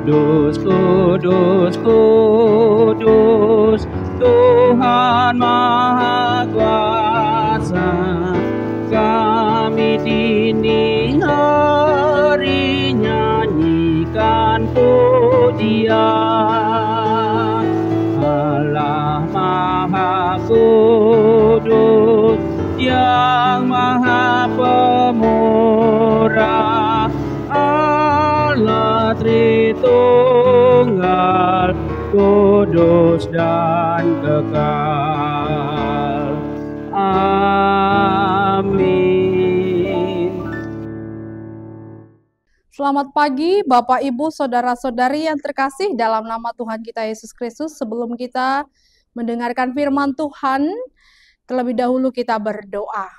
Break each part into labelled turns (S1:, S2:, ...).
S1: Kudus, kudus, kudus, Tuhan Maha Kuasa. Kami dini hari nyanyikan pujian. Allah Maha Kudus, yang Maha Pemurah, Allah Tritunggal, kudus dan kekal. Amin.
S2: Selamat pagi Bapak Ibu Saudara-saudari yang terkasih dalam nama Tuhan kita Yesus Kristus. Sebelum kita mendengarkan firman Tuhan, terlebih dahulu kita berdoa.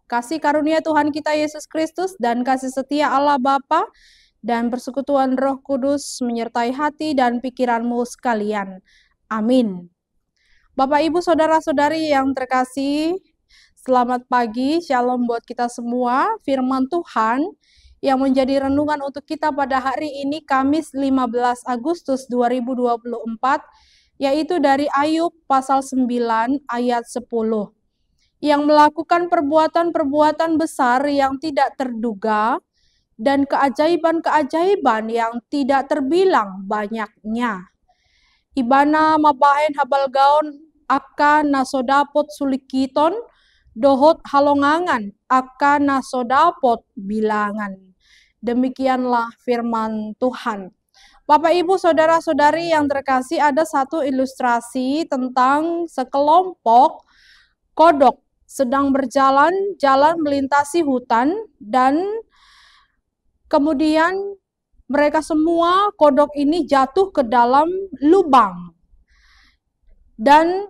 S2: Kasih karunia Tuhan kita Yesus Kristus dan kasih setia Allah Bapa dan persekutuan Roh Kudus menyertai hati dan pikiranmu sekalian. Amin. Bapak Ibu Saudara-saudari yang terkasih, selamat pagi, shalom buat kita semua. Firman Tuhan yang menjadi renungan untuk kita pada hari ini Kamis 15 Agustus 2024, yaitu dari Ayub pasal 9 ayat 10. Yang melakukan perbuatan-perbuatan besar yang tidak terduga dan keajaiban-keajaiban yang tidak terbilang banyaknya. Ibana mabahen habalgaon aka nasodapot sulikiton dohot halongangan aka nasodapot bilangan. Demikianlah firman Tuhan. Bapak Ibu Saudara-saudari yang terkasih, ada satu ilustrasi tentang sekelompok kodok sedang berjalan melintasi hutan, dan kemudian mereka semua kodok ini jatuh ke dalam lubang. Dan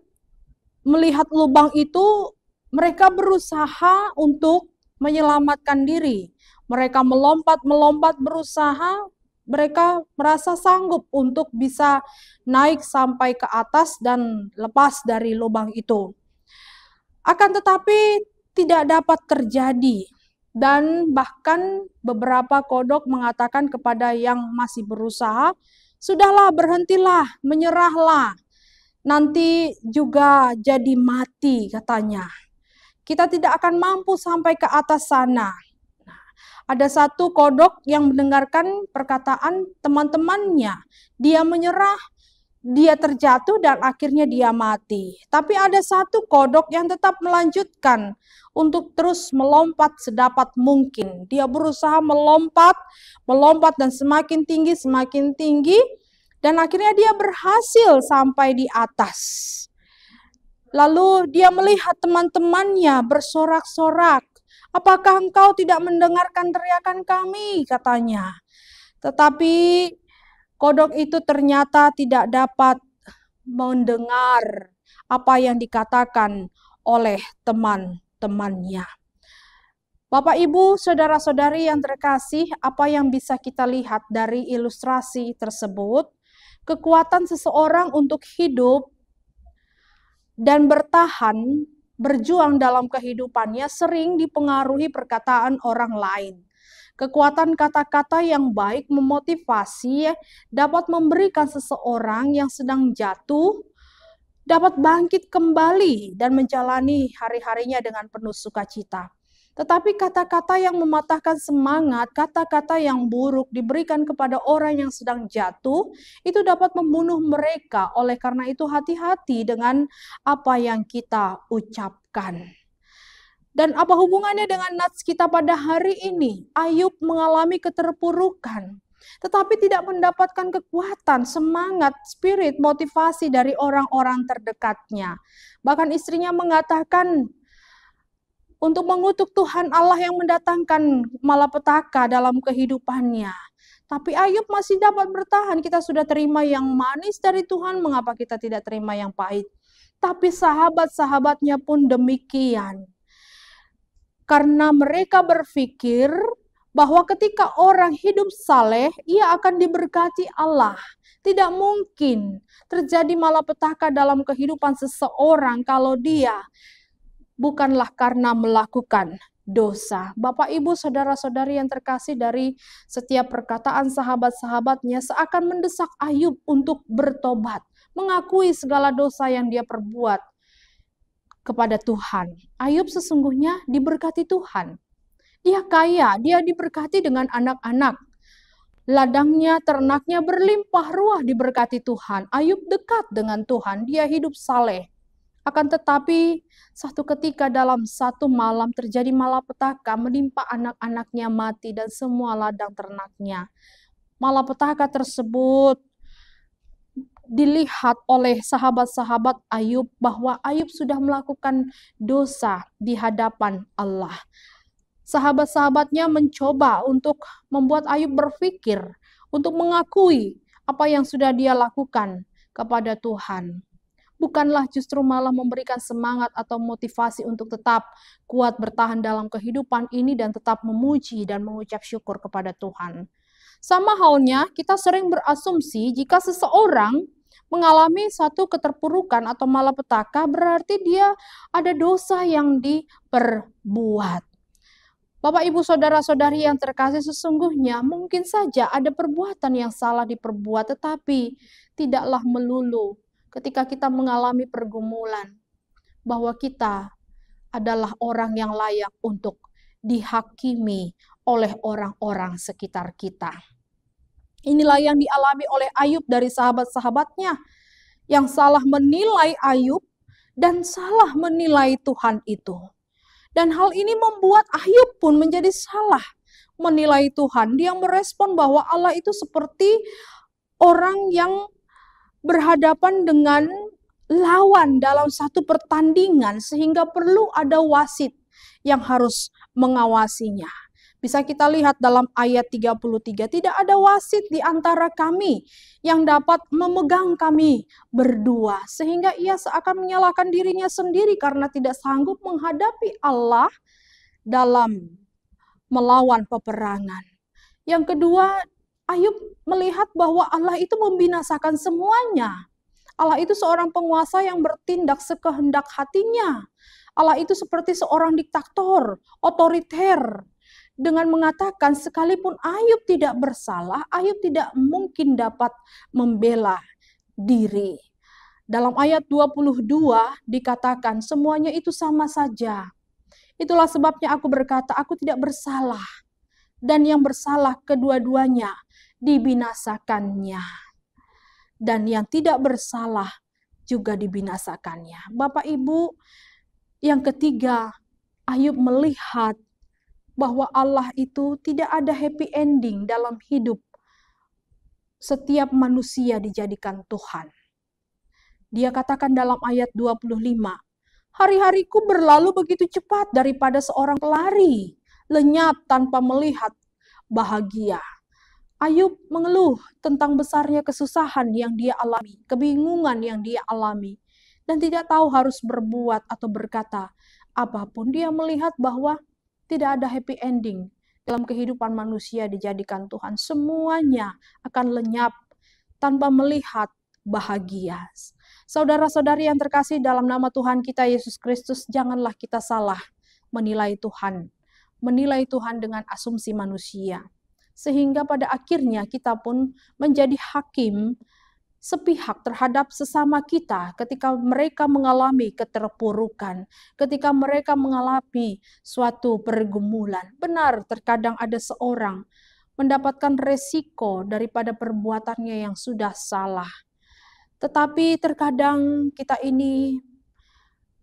S2: melihat lubang itu, mereka berusaha untuk menyelamatkan diri. Mereka melompat berusaha, mereka merasa sanggup untuk bisa naik sampai ke atas dan lepas dari lubang itu. Akan tetapi tidak dapat terjadi, dan bahkan beberapa kodok mengatakan kepada yang masih berusaha, "Sudahlah, berhentilah, menyerahlah. Nanti juga jadi mati," katanya. "Kita tidak akan mampu sampai ke atas sana." Ada satu kodok yang mendengarkan perkataan teman-temannya. Dia menyerah, dia terjatuh, dan akhirnya dia mati. Tapi ada satu kodok yang tetap melanjutkan untuk terus melompat sedapat mungkin. Dia berusaha melompat dan semakin tinggi, dan akhirnya dia berhasil sampai di atas. Lalu dia melihat teman-temannya bersorak-sorak. "Apakah engkau tidak mendengarkan teriakan kami?" katanya. Tetapi kodok itu ternyata tidak dapat mendengar apa yang dikatakan oleh teman-temannya. Bapak Ibu Saudara-saudari yang terkasih, apa yang bisa kita lihat dari ilustrasi tersebut? Kekuatan seseorang untuk hidup dan bertahan, berjuang dalam kehidupannya sering dipengaruhi perkataan orang lain. Kekuatan kata-kata yang baik memotivasi, dapat memberikan seseorang yang sedang jatuh dapat bangkit kembali dan menjalani hari-harinya dengan penuh sukacita. Tetapi kata-kata yang mematahkan semangat, kata-kata yang buruk diberikan kepada orang yang sedang jatuh, itu dapat membunuh mereka. Oleh karena itu, hati-hati dengan apa yang kita ucapkan. Dan apa hubungannya dengan nats kita pada hari ini? Ayub mengalami keterpurukan, tetapi tidak mendapatkan kekuatan, semangat, spirit, motivasi dari orang-orang terdekatnya. Bahkan istrinya mengatakan untuk mengutuk Tuhan Allah yang mendatangkan malapetaka dalam kehidupannya. Tapi Ayub masih dapat bertahan. Kita sudah terima yang manis dari Tuhan, mengapa kita tidak terima yang pahit? Tapi sahabat-sahabatnya pun demikian. Karena mereka berpikir bahwa ketika orang hidup saleh, ia akan diberkati Allah. Tidak mungkin terjadi malapetaka dalam kehidupan seseorang kalau dia bukanlah karena melakukan dosa. Bapak, Ibu, saudara-saudari yang terkasih, dari setiap perkataan sahabat-sahabatnya seakan mendesak Ayub untuk bertobat, mengakui segala dosa yang dia perbuat kepada Tuhan. Ayub sesungguhnya diberkati Tuhan. Dia kaya, dia diberkati dengan anak-anak. Ladangnya, ternaknya berlimpah ruah diberkati Tuhan. Ayub dekat dengan Tuhan, dia hidup saleh. Akan tetapi satu ketika dalam satu malam terjadi malapetaka, menimpa anak-anaknya mati dan semua ladang ternaknya. Malapetaka tersebut dilihat oleh sahabat-sahabat Ayub bahwa Ayub sudah melakukan dosa di hadapan Allah. Sahabat-sahabatnya mencoba untuk membuat Ayub berpikir, untuk mengakui apa yang sudah dia lakukan kepada Tuhan. Bukanlah justru malah memberikan semangat atau motivasi untuk tetap kuat bertahan dalam kehidupan ini dan tetap memuji dan mengucap syukur kepada Tuhan. Sama halnya, kita sering berasumsi jika seseorang mengalami satu keterpurukan atau malapetaka, berarti dia ada dosa yang diperbuat. Bapak, Ibu, saudara-saudari yang terkasih, sesungguhnya mungkin saja ada perbuatan yang salah diperbuat, tetapi tidaklah melulu ketika kita mengalami pergumulan bahwa kita adalah orang yang layak untuk dihakimi oleh orang-orang sekitar kita. Inilah yang dialami oleh Ayub dari sahabat-sahabatnya yang salah menilai Ayub dan salah menilai Tuhan itu. Dan hal ini membuat Ayub pun menjadi salah menilai Tuhan. Dia merespon bahwa Allah itu seperti orang yang berhadapan dengan lawan dalam satu pertandingan, sehingga perlu ada wasit yang harus mengawasinya. Bisa kita lihat dalam ayat 33, tidak ada wasit di antara kami yang dapat memegang kami berdua. Sehingga ia seakan menyalahkan dirinya sendiri karena tidak sanggup menghadapi Allah dalam melawan peperangan. Yang kedua, Ayub melihat bahwa Allah itu membinasakan semuanya. Allah itu seorang penguasa yang bertindak sekehendak hatinya. Allah itu seperti seorang diktator, otoriter. Dengan mengatakan sekalipun Ayub tidak bersalah, Ayub tidak mungkin dapat membela diri. Dalam ayat 22 dikatakan semuanya itu sama saja. Itulah sebabnya aku berkata, aku tidak bersalah. Dan yang bersalah kedua-duanya dibinasakannya. Dan yang tidak bersalah juga dibinasakannya. Bapak, Ibu, yang ketiga, Ayub melihat bahwa Allah itu tidak ada happy ending dalam hidup. Setiap manusia dijadikan Tuhan. Dia katakan dalam ayat 25, hari-hariku berlalu begitu cepat daripada seorang pelari, lenyap tanpa melihat bahagia. Ayub mengeluh tentang besarnya kesusahan yang dia alami, kebingungan yang dia alami, dan tidak tahu harus berbuat atau berkata apapun. Dia melihat bahwa tidak ada happy ending dalam kehidupan manusia dijadikan Tuhan. Semuanya akan lenyap tanpa melihat bahagia. Saudara-saudari yang terkasih, dalam nama Tuhan kita Yesus Kristus, janganlah kita salah menilai Tuhan. Menilai Tuhan dengan asumsi manusia. Sehingga pada akhirnya kita pun menjadi hakim sepihak terhadap sesama kita ketika mereka mengalami keterpurukan, ketika mereka mengalami suatu pergumulan. Benar, terkadang ada seorang mendapatkan resiko daripada perbuatannya yang sudah salah. Tetapi terkadang kita ini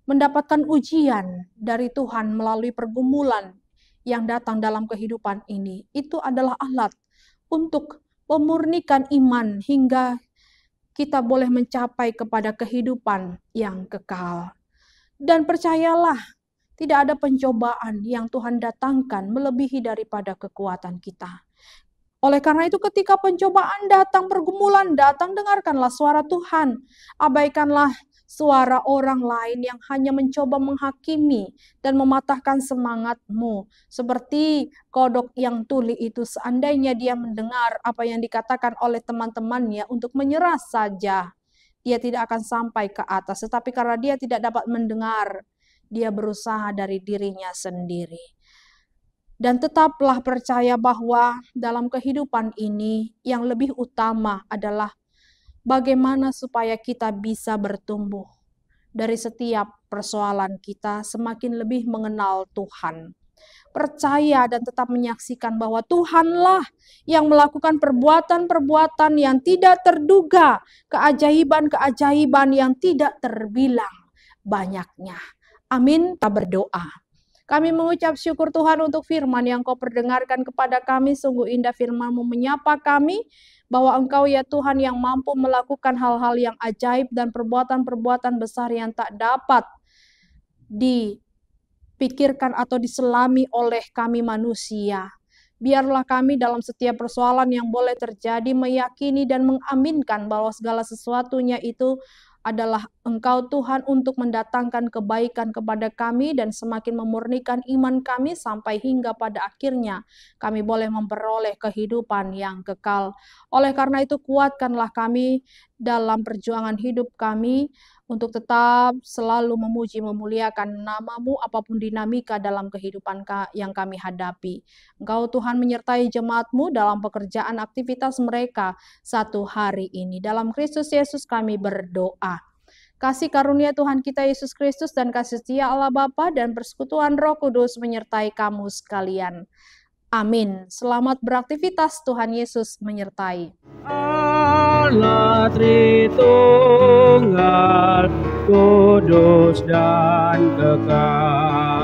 S2: mendapatkan ujian dari Tuhan melalui pergumulan yang datang dalam kehidupan ini. Itu adalah alat untuk memurnikan iman hingga kita boleh mencapai kepada kehidupan yang kekal. Dan percayalah, tidak ada pencobaan yang Tuhan datangkan melebihi daripada kekuatan kita. Oleh karena itu ketika pencobaan datang, pergumulan datang, dengarkanlah suara Tuhan. Abaikanlah suara orang lain yang hanya mencoba menghakimi dan mematahkan semangatmu. Seperti kodok yang tuli itu, seandainya dia mendengar apa yang dikatakan oleh teman-temannya untuk menyerah saja, dia tidak akan sampai ke atas. Tetapi karena dia tidak dapat mendengar, dia berusaha dari dirinya sendiri. Dan tetaplah percaya bahwa dalam kehidupan ini yang lebih utama adalah bagaimana supaya kita bisa bertumbuh dari setiap persoalan kita semakin lebih mengenal Tuhan. Percaya dan tetap menyaksikan bahwa Tuhanlah yang melakukan perbuatan-perbuatan yang tidak terduga, keajaiban-keajaiban yang tidak terbilang banyaknya. Amin. Kita berdoa. Kami mengucap syukur Tuhan untuk firman yang Kau perdengarkan kepada kami. Sungguh indah firman-Mu menyapa kami bahwa Engkau ya Tuhan yang mampu melakukan hal-hal yang ajaib dan perbuatan-perbuatan besar yang tak dapat dipikirkan atau diselami oleh kami manusia. Biarlah kami dalam setiap persoalan yang boleh terjadi meyakini dan mengaminkan bahwa segala sesuatunya itu adalah Engkau Tuhan untuk mendatangkan kebaikan kepada kami dan semakin memurnikan iman kami sampai hingga pada akhirnya kami boleh memperoleh kehidupan yang kekal. Oleh karena itu kuatkanlah kami dalam perjuangan hidup kami untuk tetap selalu memuji memuliakan nama-Mu apapun dinamika dalam kehidupan yang kami hadapi. Engkau Tuhan menyertai jemaat-Mu dalam pekerjaan aktivitas mereka satu hari ini. Dalam Kristus Yesus kami berdoa. Kasih karunia Tuhan kita Yesus Kristus dan kasih setia Allah Bapa dan persekutuan Roh Kudus menyertai kamu sekalian. Amin. Selamat beraktivitas, Tuhan Yesus menyertai.
S1: Allah Tritunggal, kudus dan kekal.